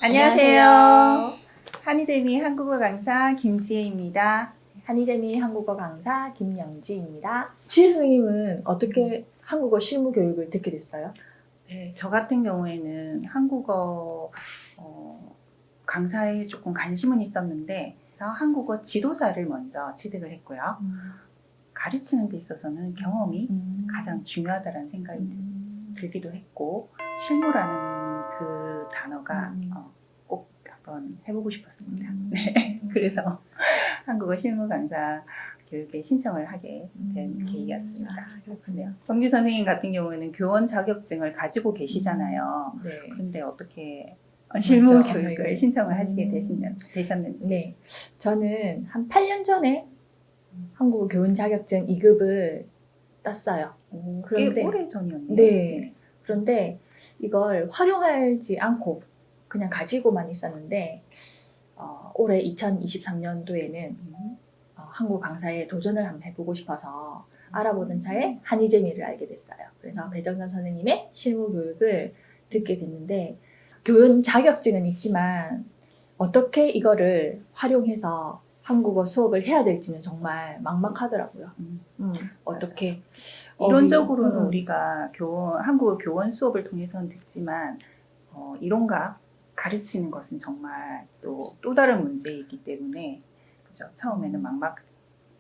안녕하세요. 한이재미 한국어 강사 김지혜입니다. 한이재미 한국어 강사 김영지입니다. 지혜 선생님은 어떻게 한국어 실무 교육을 듣게 됐어요? 네, 저 같은 경우에는 한국어 강사에 조금 관심은 있었는데 한국어 지도자를 먼저 취득을 했고요. 가르치는 데 있어서는 경험이 가장 중요하다는 생각이 들기도 했고 실무라는 그 단어가 꼭 한번 해보고 싶었습니다. 네, 그래서 한국어 실무 강사 교육에 신청을 하게 된 계기였습니다. 그렇군요. 정지 선생님 같은 경우에는 교원 자격증을 가지고 계시잖아요. 네. 근데 어떻게 실무 맞죠. 교육을 네. 신청을 하시게 되셨는지. 네. 저는 한 8년 전에 한국어 교원 자격증 2급을 땄어요. 꽤 그런데 오래 전이었네요. 네. 그런데 이걸 활용하지 않고 그냥 가지고만 있었는데 올해 2023년도에는 한국 강사에 도전을 한번 해보고 싶어서 알아보는 차에 한이재미를 알게 됐어요. 그래서 배정선 선생님의 실무 교육을 듣게 됐는데 교원 자격증은 있지만 어떻게 이거를 활용해서 한국어 수업을 해야 될지는 정말 막막하더라고요. 어떻게 이론적으로는 우리가 한국어 교원 수업을 통해서는 듣지만 이론과 가르치는 것은 정말 또 다른 문제이기 때문에 그죠? 처음에는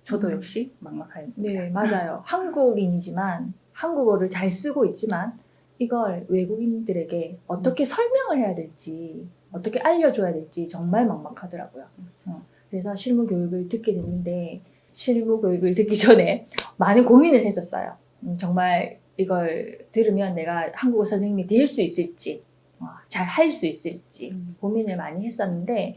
저도 역시 막막하였습니다. 네, 맞아요. 한국인이지만 한국어를 잘 쓰고 있지만 이걸 외국인들에게 어떻게 설명을 해야 될지 어떻게 알려줘야 될지 정말 막막하더라고요. 그래서 실무 교육을 듣게 됐는데 실무 교육을 듣기 전에 많은 고민을 했었어요. 정말 이걸 들으면 내가 한국어 선생님이 될 수 있을지 잘 할 수 있을지 고민을 많이 했었는데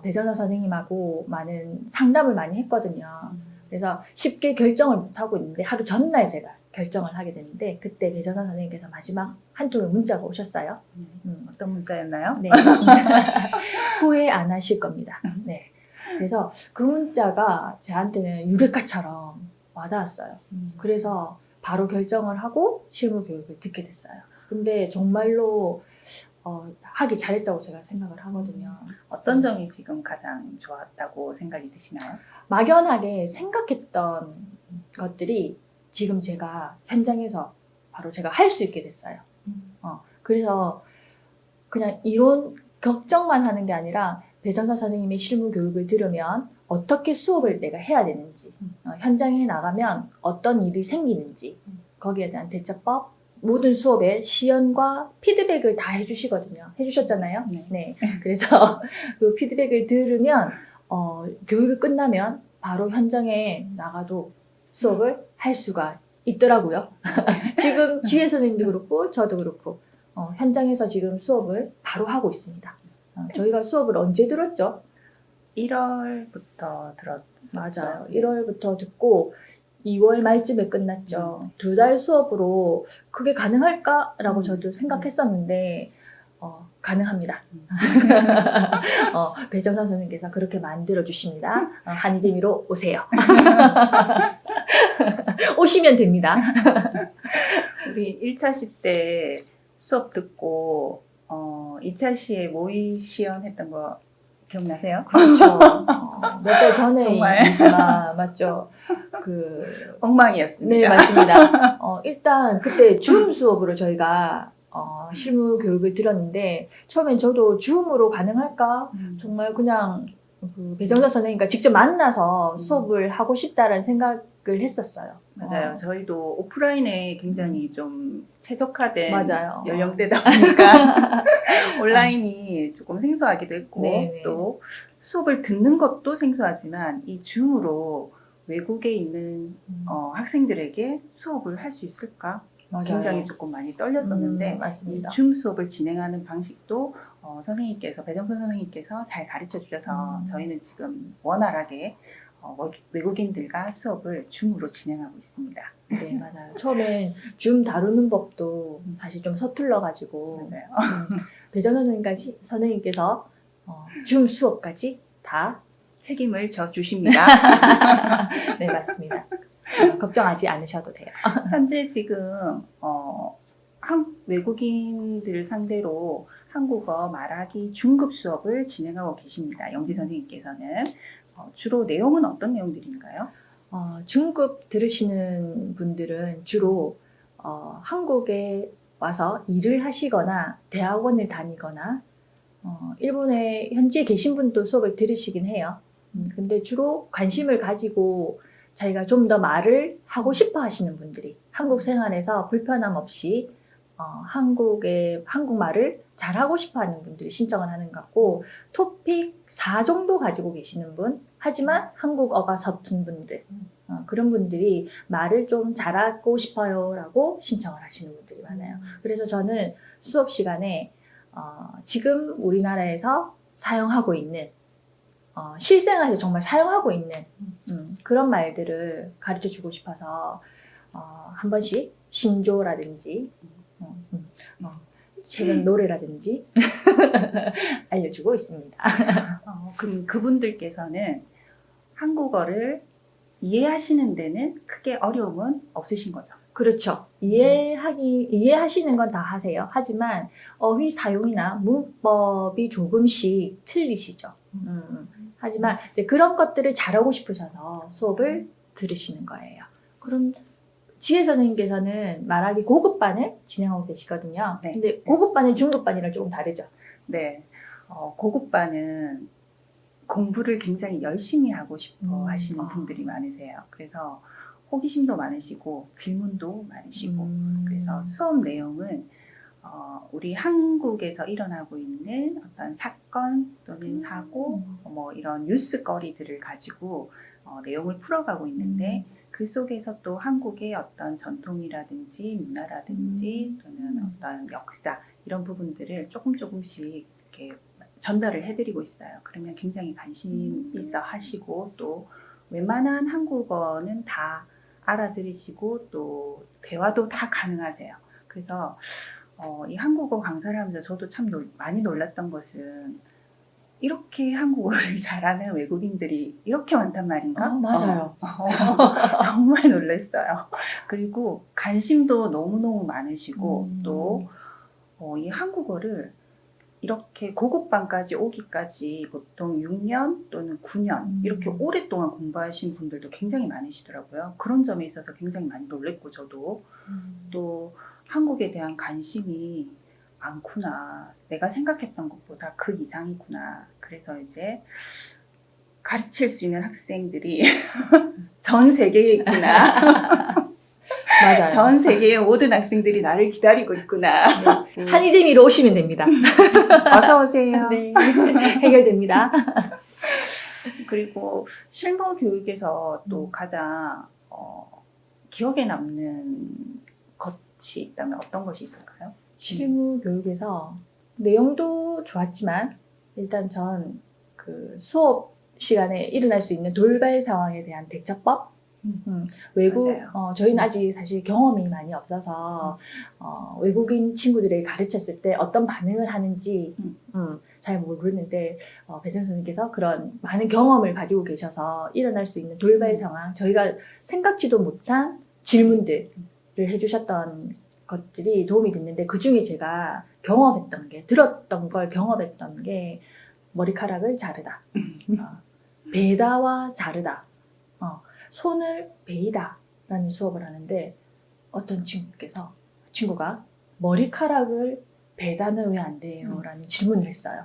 배정선 선생님하고 많은 상담을 많이 했거든요. 그래서 쉽게 결정을 못하고 있는데 하루 전날 제가 결정을 하게 됐는데 그때 배정선 선생님께서 마지막 한 통의 문자가 오셨어요. 어떤 문자였나요? 네. 후회 안 하실 겁니다. 네. 그래서 그 문자가 저한테는 유레카처럼 와닿았어요. 그래서 바로 결정을 하고 실무 교육을 듣게 됐어요. 근데 정말로 하기 잘했다고 제가 생각을 하거든요. 어떤 점이 지금 가장 좋았다고 생각이 드시나요? 막연하게 생각했던 것들이 지금 제가 현장에서 바로 제가 할 수 있게 됐어요. 그래서 그냥 이론 걱정만 하는 게 아니라 배정선 선생님의 실무 교육을 들으면 어떻게 수업을 내가 해야 되는지, 현장에 나가면 어떤 일이 생기는지, 거기에 대한 대처법, 모든 수업에 시연과 피드백을 다 해주셨잖아요. 네. 그래서 그 피드백을 들으면 교육이 끝나면 바로 현장에 나가도 수업을 할 수가 있더라고요. 지금 지혜 선생님도 그렇고 저도 그렇고 현장에서 지금 수업을 바로 하고 있습니다. 저희가 수업을 언제 들었죠? 1월부터 들었어요. 맞아요. 1월부터 듣고 2월 말쯤에 끝났죠. 2달 수업으로 그게 가능할까라고 저도 생각했었는데 가능합니다. 배정선 선생님께서 그렇게 만들어 주십니다. 한이재미로 오세요. 오시면 됩니다. 우리 1차 시 때 수업 듣고 2차 시에 모의 시연 했던 거 기억나세요? 그렇죠. 몇 달 전에 정말. 일이지만 맞죠. 엉망이었습니다. 네, 맞습니다. 일단 그때 줌 수업으로 저희가 실무 교육을 들었는데 처음엔 저도 줌으로 가능할까? 정말 그냥 배정선 선생님과 직접 만나서 수업을 하고 싶다라는 생각을 했었어요. 맞아요. 저희도 오프라인에 굉장히 좀 최적화된 맞아요. 연령대다 보니까 온라인이 조금 생소하기도 했고 네네. 또 수업을 듣는 것도 생소하지만 이 줌으로 외국에 있는 학생들에게 수업을 할 수 있을까? 맞아요. 굉장히 조금 많이 떨렸었는데 이 맞습니다. 줌 수업을 진행하는 방식도 배정선 선생님께서 잘 가르쳐 주셔서 저희는 지금 원활하게 외국인들과 수업을 줌으로 진행하고 있습니다. 네, 맞아요. 처음엔 줌 다루는 법도 사실 좀 서툴러가지고 맞아요. 배정선 선생님께서 줌 수업까지 다 책임을 져 주십니다. 네, 맞습니다. 걱정하지 않으셔도 돼요. 현재 지금 외국인들 상대로 한국어 말하기 중급 수업을 진행하고 계십니다. 영지 선생님께서는 주로 내용은 어떤 내용들인가요? 중급 들으시는 분들은 주로 한국에 와서 일을 하시거나 대학원을 다니거나 일본에 현지에 계신 분도 수업을 들으시긴 해요. 근데 주로 관심을 가지고 자기가 좀 더 말을 하고 싶어 하시는 분들이 한국 생활에서 불편함 없이 한국말을 잘하고 싶어 하는 분들이 신청을 하는 것 같고, 토픽 4 정도 가지고 계시는 분, 하지만 한국어가 서툰 분들, 그런 분들이 말을 좀 잘하고 싶어요 라고 신청을 하시는 분들이 많아요. 그래서 저는 수업 시간에 지금 우리나라에서 사용하고 있는 실생활에서 정말 사용하고 있는 그런 말들을 가르쳐 주고 싶어서 한 번씩 신조라든지 최근 노래라든지 알려주고 있습니다. 그럼 그분들께서는 한국어를 이해하시는 데는 크게 어려움은 없으신 거죠? 그렇죠. 이해하시는 건 다 하세요. 하지만 어휘 사용이나 문법이 조금씩 틀리시죠. 하지만 이제 그런 것들을 잘하고 싶으셔서 수업을 들으시는 거예요. 그럼 지혜 선생님께서는 말하기 고급반을 진행하고 계시거든요. 네. 근데 고급반은 중급반이랑 조금 다르죠? 네. 고급반은 공부를 굉장히 열심히 하고 싶어 하시는 분들이 많으세요. 그래서 호기심도 많으시고 질문도 많으시고 그래서 수업 내용은 우리 한국에서 일어나고 있는 어떤 사건 또는 사고 뭐 이런 뉴스거리들을 가지고 내용을 풀어가고 있는데 그 속에서 또 한국의 어떤 전통이라든지 문화라든지 또는 어떤 역사 이런 부분들을 조금씩 이렇게 전달을 해드리고 있어요. 그러면 굉장히 관심 있어 하시고 또 웬만한 한국어는 다 알아들으시고 또 대화도 다 가능하세요. 그래서 이 한국어 강사를 하면서 저도 참 많이 놀랐던 것은 이렇게 한국어를 잘하는 외국인들이 이렇게 많단 말인가? 맞아요. 정말 놀랐어요. 그리고 관심도 너무너무 많으시고 또 이 한국어를 이렇게 고급반까지 오기까지 보통 6년 또는 9년 이렇게 오랫동안 공부하신 분들도 굉장히 많으시더라고요. 그런 점에 있어서 굉장히 많이 놀랬고 저도 또 한국에 대한 관심이 많구나. 내가 생각했던 것보다 그 이상이구나. 그래서 이제 가르칠 수 있는 학생들이 전 세계에 있구나. 맞아요. 전 세계의 모든 학생들이 나를 기다리고 있구나. 네. 한이쟁이로 오시면 됩니다. 어서 오세요. 네. 해결됩니다. 그리고 실무 교육에서 또 가장 기억에 남는 것이 있다면 어떤 것이 있을까요? 실무 교육에서 내용도 좋았지만 일단 전 그 수업 시간에 일어날 수 있는 돌발 상황에 대한 대처법? 외국 저희는 아직 사실 경험이 많이 없어서 외국인 친구들에게 가르쳤을 때 어떤 반응을 하는지 잘 모르는데 배정 선생님께서 그런 많은 경험을 가지고 계셔서 일어날 수 있는 돌발 상황, 저희가 생각지도 못한 질문들을 해주셨던 것들이 도움이 됐는데, 그 중에 제가 경험했던 게, 들었던 걸 경험했던 게 머리카락을 자르다, 베다와 자르다, 손을 베이다 라는 수업을 하는데 어떤 친구가 머리카락을 베다는 왜 안 돼요? 라는 질문을 했어요.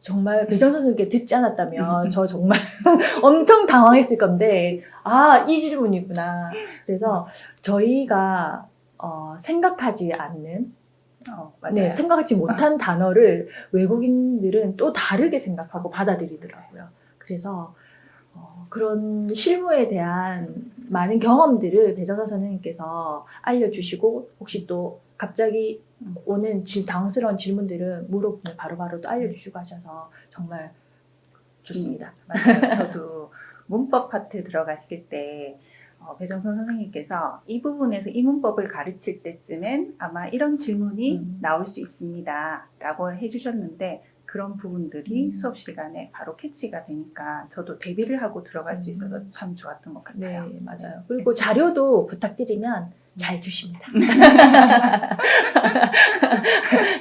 정말 배정 선생님께 듣지 않았다면 저 정말 엄청 당황했을 건데 이 질문이구나. 그래서 저희가 생각하지 않는 생각하지 못한 단어를 외국인들은 또 다르게 생각하고 받아들이더라고요. 그래서 그런 실무에 대한 많은 경험들을 배정선 선생님께서 알려주시고, 혹시 또 갑자기 오는 당스러운 질문들을 물어보면 바로바로 또 알려주시고 하셔서 정말 좋습니다. 맞아요. 저도 문법 파트 들어갔을 때 배정선 선생님께서 이 부분에서 이 문법을 가르칠 때쯤엔 아마 이런 질문이 나올 수 있습니다 라고 해주셨는데, 그런 부분들이 수업 시간에 바로 캐치가 되니까 저도 대비를 하고 들어갈 수 있어서 참 좋았던 것 같아요. 네, 맞아요. 그리고 자료도 부탁드리면 잘 주십니다.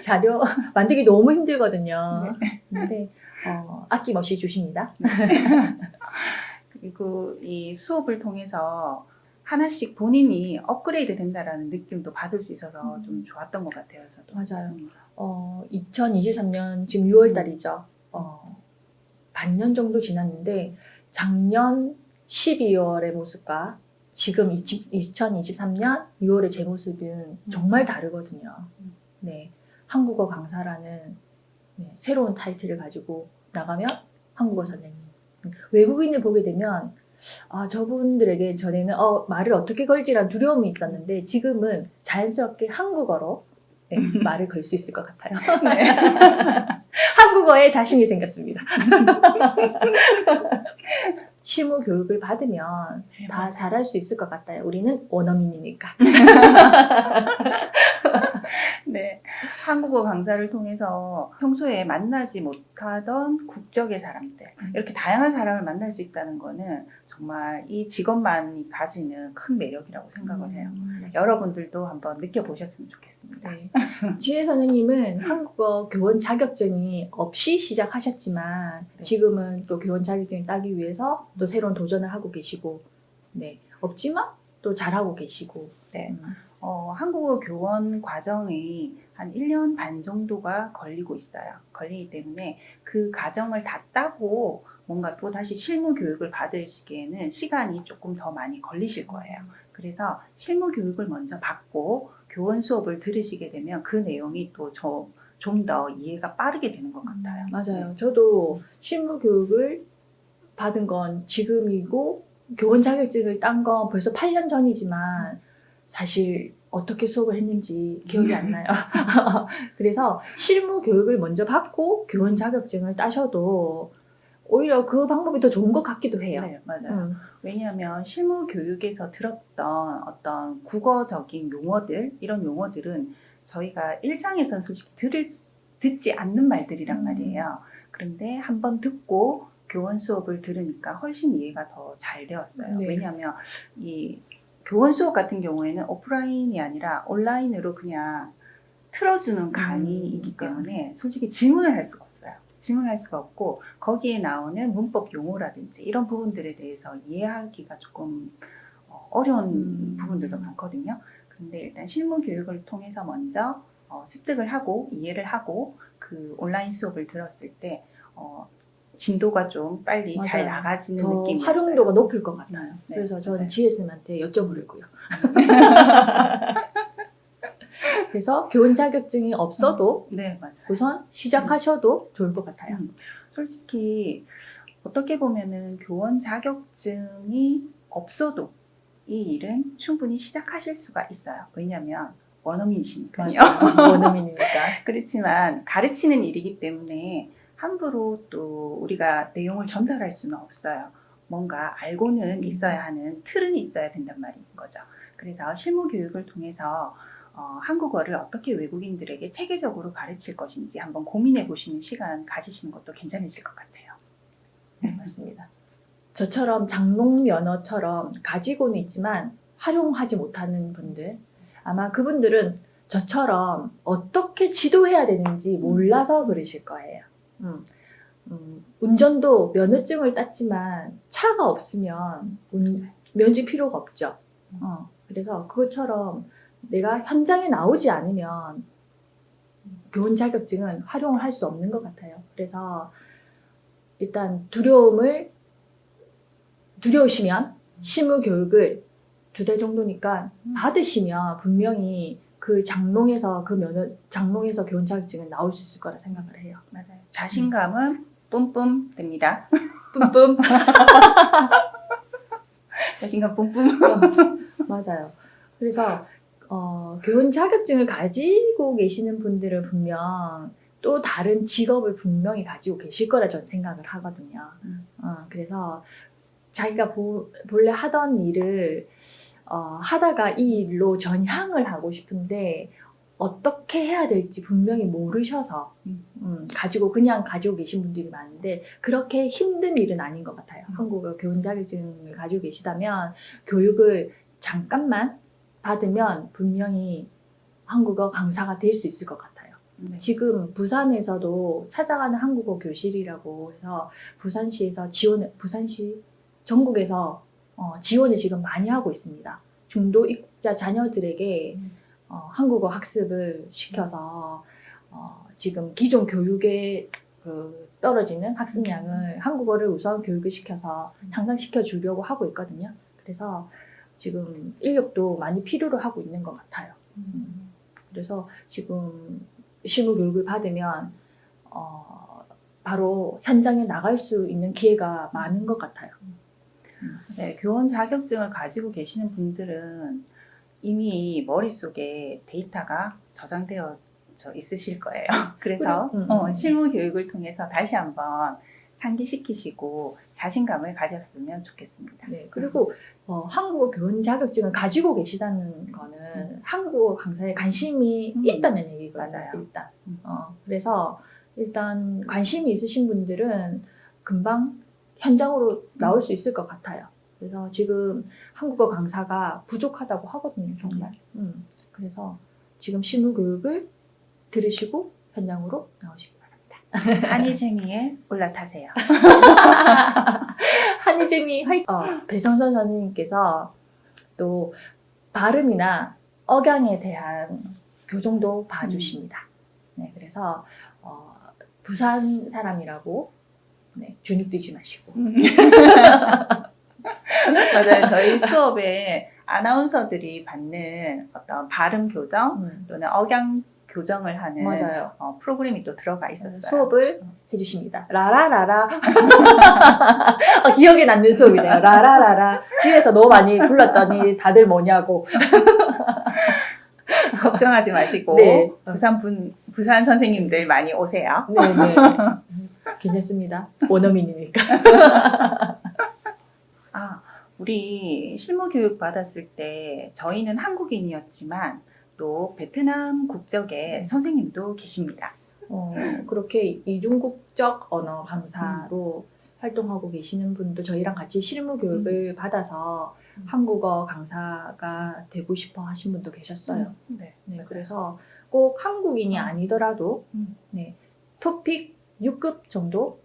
자료 만들기 너무 힘들거든요. 근데 아낌없이 주십니다. 그리고 이 수업을 통해서 하나씩 본인이 업그레이드 된다라는 느낌도 받을 수 있어서 좀 좋았던 것 같아요. 저도. 맞아요. 2023년 지금 6월 달이죠. 반년 정도 지났는데 작년 12월의 모습과 지금 2023년 6월의 제 모습은 정말 다르거든요. 네, 한국어 강사라는 새로운 타이틀을 가지고 나가면 한국어 선생님. 외국인을 보게 되면 저분들에게 전에는 말을 어떻게 걸지란 두려움이 있었는데 지금은 자연스럽게 한국어로 말을 걸 수 있을 것 같아요. 네. 한국어에 자신이 생겼습니다. 실무 교육을 받으면 다 잘할 수 있을 것 같아요. 우리는 원어민이니까. 네. 한국어 강사를 통해서 평소에 만나지 못하던 국적의 사람들, 이렇게 다양한 사람을 만날 수 있다는 거는 정말 이 직업만이 가지는 큰 매력이라고 생각을 해요. 여러분들도 한번 느껴보셨으면 좋겠습니다. 네. 지혜 선생님은 한국어 교원 자격증이 없이 시작하셨지만 네. 지금은 또 교원 자격증을 따기 위해서 또 새로운 도전을 하고 계시고, 네, 없지만 또 잘하고 계시고. 네. 한국어 교원 과정이 한 1년 반 정도가 걸리고 있어요. 걸리기 때문에 그 과정을 다 따고 뭔가 또 다시 실무 교육을 받으시기에는 시간이 조금 더 많이 걸리실 거예요. 그래서 실무 교육을 먼저 받고 교원 수업을 들으시게 되면 그 내용이 또 좀 더 이해가 빠르게 되는 것 같아요. 맞아요. 저도 실무 교육을 받은 건 지금이고 교원 자격증을 딴 건 벌써 8년 전이지만 사실 어떻게 수업을 했는지 기억이 안 나요. 그래서 실무 교육을 먼저 받고 교원 자격증을 따셔도 오히려 그 방법이 더 좋은 것 같기도 해요. 네, 맞아요. 왜냐하면 실무 교육에서 들었던 어떤 국어적인 용어들, 이런 용어들은 저희가 일상에선 솔직히 듣지 않는 말들이란 말이에요. 그런데 한번 듣고 교원 수업을 들으니까 훨씬 이해가 더 잘 되었어요. 네. 왜냐하면 이 교원 수업 같은 경우에는 오프라인이 아니라 온라인으로 그냥 틀어주는 강의이기 때문에 솔직히 질문을 할 수가 없어요. 질문할 수가 없고 거기에 나오는 문법 용어라든지 이런 부분들에 대해서 이해하기가 조금 어려운 부분들도 많거든요. 그런데 일단 실무 교육을 통해서 먼저 습득을 하고 이해를 하고 그 온라인 수업을 들었을 때 진도가 좀 빨리 맞아요. 잘 나가지는 더 느낌이었어요. 활용도가 높을 것 같아요. 네, 그래서 저는 맞아요. 지혜쌤한테 여쭤보려고요. 그래서 교원 자격증이 없어도 네, 맞아요. 우선 시작하셔도 좋을 것 같아요. 솔직히 어떻게 보면은 교원 자격증이 없어도 이 일은 충분히 시작하실 수가 있어요. 왜냐하면 원어민이시니까요. 맞아요. 원어민이니까. 그렇지만 가르치는 일이기 때문에 함부로 또 우리가 내용을 전달할 수는 없어요. 뭔가 알고는 있어야 하는 틀은 있어야 된단 말인 거죠. 그래서 실무 교육을 통해서 한국어를 어떻게 외국인들에게 체계적으로 가르칠 것인지 한번 고민해 보시는 시간 가지시는 것도 괜찮으실 것 같아요. 네, 맞습니다. 저처럼 장롱 면허처럼 가지고는 있지만 활용하지 못하는 분들, 아마 그분들은 저처럼 어떻게 지도해야 되는지 몰라서 그러실 거예요. 운전도 면허증을 땄지만 차가 없으면 면허증 필요가 없죠. 그래서 그것처럼 내가 현장에 나오지 않으면 교원 자격증은 활용을 할 수 없는 것 같아요. 그래서 일단 두려우시면 실무 교육을 2달 정도니까 받으시면 분명히 그 장롱에서 교원 자격증은 나올 수 있을 거라 생각을 해요. 맞아요. 자신감은 뿜뿜 됩니다. 뿜뿜. 자신감 뿜뿜. 맞아요. 그래서 교원 자격증을 가지고 계시는 분들은 분명 또 다른 직업을 분명히 가지고 계실 거라 저는 생각을 하거든요. 그래서 자기가 본래 하던 일을 하다가 이 일로 전향을 하고 싶은데 어떻게 해야 될지 분명히 모르셔서 그냥 가지고 계신 분들이 많은데 그렇게 힘든 일은 아닌 것 같아요. 한국어 교원 자격증을 가지고 계시다면 교육을 잠깐만 받으면 분명히 한국어 강사가 될 수 있을 것 같아요. 네. 지금 부산에서도 찾아가는 한국어 교실이라고 해서 부산시에서 부산시 전국에서 지원을 지금 많이 하고 있습니다. 중도 입국자 자녀들에게 한국어 학습을 시켜서 지금 기존 교육에 떨어지는 학습량을 한국어를 우선 교육을 시켜서 향상시켜 주려고 하고 있거든요. 그래서 지금 인력도 많이 필요로 하고 있는 것 같아요. 그래서 지금 실무 교육을 받으면 바로 현장에 나갈 수 있는 기회가 많은 것 같아요. 네, 교원 자격증을 가지고 계시는 분들은 이미 머릿속에 데이터가 저장되어 있으실 거예요. 그래서 실무 교육을 통해서 다시 한번 상기시키시고 자신감을 가졌으면 좋겠습니다. 네, 그리고 한국어 교원 자격증을 가지고 계시다는 거는 한국어 강사에 관심이 있다는 얘기거든요. 맞아요. 일단. 그래서 일단 관심이 있으신 분들은 금방 현장으로 나올 수 있을 것 같아요. 그래서 지금 한국어 강사가 부족하다고 하거든요, 정말. 그래서 지금 실무 교육을 들으시고 현장으로 나오시기 바랍니다. 한이재미에 올라타세요. 한이재미 배정선 선생님께서 또 발음이나 억양에 대한 교정도 봐주십니다. 네, 그래서 부산 사람이라고 주눅 들지 마시고. 맞아요. 저희 수업에 아나운서들이 받는 어떤 발음 교정 또는 억양 교정을 하는 맞아요. 프로그램이 또 들어가 있었어요. 수업을 해주십니다. 라라라라. 기억에 남는 수업이네요. 라라라라. 집에서 너무 많이 불렀더니 다들 뭐냐고. 걱정하지 마시고 네. 부산 선생님들 많이 오세요. 네네. 괜찮습니다. 원어민이니까. 우리 실무 교육 받았을 때 저희는 한국인이었지만 또 베트남 국적의 선생님도 계십니다. 그렇게 이중국적 언어 강사로 활동하고 계시는 분도 저희랑 같이 실무 교육을 받아서 한국어 강사가 되고 싶어 하신 분도 계셨어요. 네, 그래서 꼭 한국인이 아니더라도 토픽 6급 정도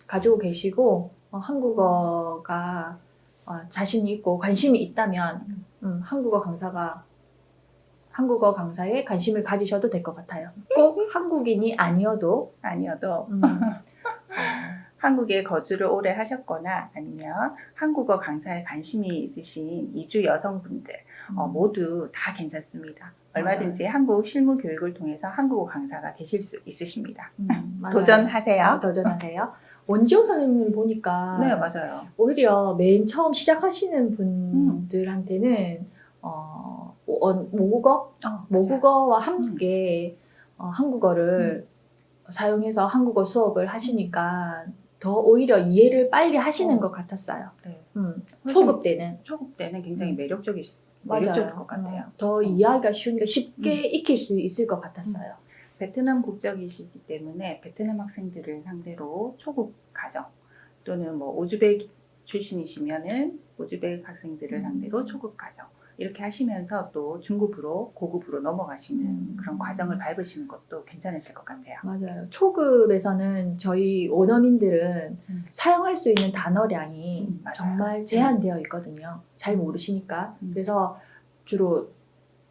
가지고 계시고 한국어가 자신이 있고 관심이 있다면 한국어 강사에 관심을 가지셔도 될 것 같아요. 꼭 한국인이 아니어도 한국에 거주를 오래 하셨거나 아니면 한국어 강사에 관심이 있으신 이주 여성분들 모두 다 괜찮습니다. 얼마든지 한국 실무 교육을 통해서 한국어 강사가 되실 수 있으십니다. 도전하세요. 도전하세요. 원지호 선생님을 보니까 네, 맞아요. 오히려 맨 처음 시작하시는 분들한테는 모국어와 함께 한국어를 사용해서 한국어 수업을 하시니까 더 오히려 이해를 빨리 하시는 것 같았어요. 네. 초급 때는 굉장히 매력적일 것 같아요. 더 이해하기가 쉬우니까 쉽게 익힐 수 있을 것 같았어요. 베트남 국적이시기 때문에 베트남 학생들을 상대로 초급 과정 또는 오즈벡 출신이시면은 오즈벡 학생들을 상대로 초급 과정 이렇게 하시면서 또 중급으로 고급으로 넘어가시는 그런 과정을 밟으시는 것도 괜찮으실 것 같아요. 맞아요. 초급에서는 저희 원어민들은 사용할 수 있는 단어량이 정말 제한되어 있거든요. 잘 모르시니까. 그래서 주로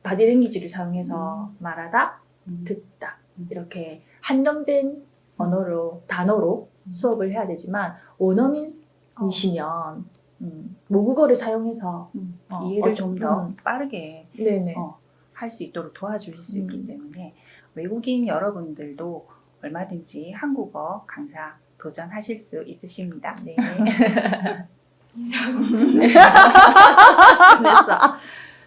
바디랭귀지를 사용해서 말하다, 듣다 이렇게 한정된 단어로 수업을 해야 되지만 원어민이시면 모국어를 사용해서 이해를 좀 더 빠르게 할 수 있도록 도와주실 수 있기 때문에 외국인 여러분들도 얼마든지 한국어 강사 도전하실 수 있으십니다. 네. 그랬어.